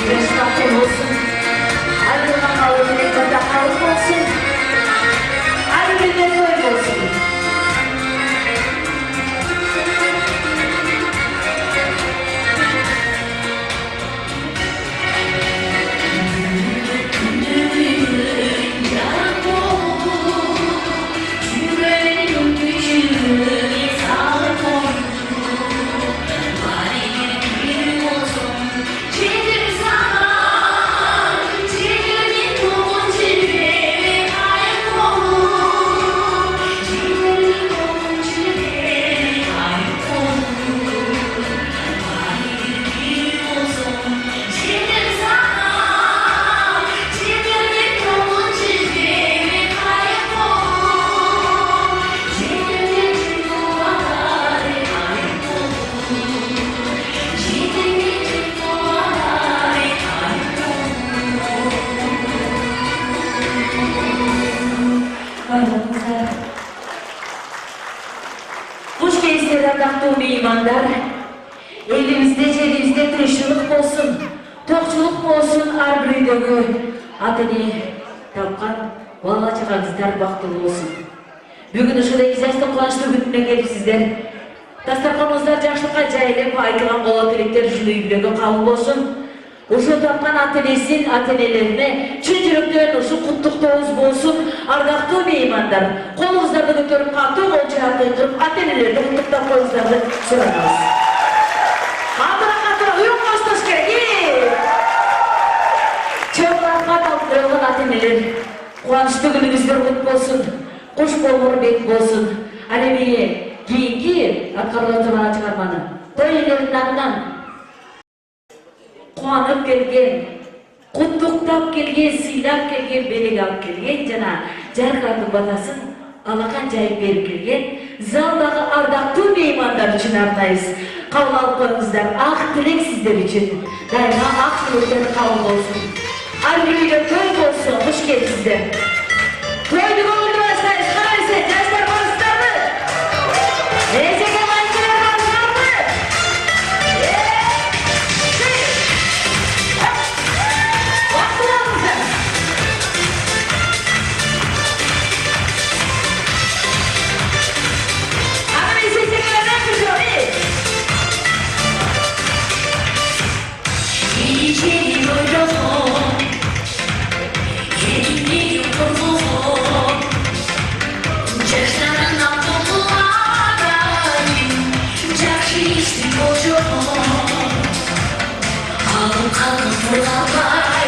Questa меймандар, elimizde jerimizde tırışçılık bolsun, tokçuluk bolsun, ар bir üydөгү атыны тапкан бала чагаңыздар бактылуу болсун. Бүгүн ушундай изястын кубанычтуу күнүнө келипсиздер. Дастарканыңыздар жакшылыкка жайылып, айтылган коола тилектер ушул үй бүлөгө кабыл болсун. Ушул тапкан ата-энесин, ата-энелерине чын жүрөктөн ушул куттуктообуз болсун. Ардактуу меймандар, колуңуздарды көтөрүп, катуу кол жаап кыйкырып, ата-энелерди куттуктап коюңуздарды суранабыз. Çöplardan ata-eneler, kuançlı gününüzler kutlu olsun, kuş bolmur bek bolsun. Alemiye, keyinki atkarılan zamana çıkarmanı. Toy elerinden kuanıp gelgen, kutluktap gelgen, siylap gelgen, belek alıp gelgen, jana jarkatın batasın, alakan jayıp berip kelgen, zaldağı ardактуу meymanlar için arnayız. Kabul alıp koyuңuzдар, ак tilek sizler için. Daima ак tilekler kabul olsun. Argülüyle köy olsun, hoş geldinizler. Köydük oldurarsanız, karaysa, yaşlar konuşlar mı? Neyse maçlar konuşlar mı? Baktılar mı sen? Ama neyse senelerden kızıyor, iyi. İçeri oynasın. Kalkıp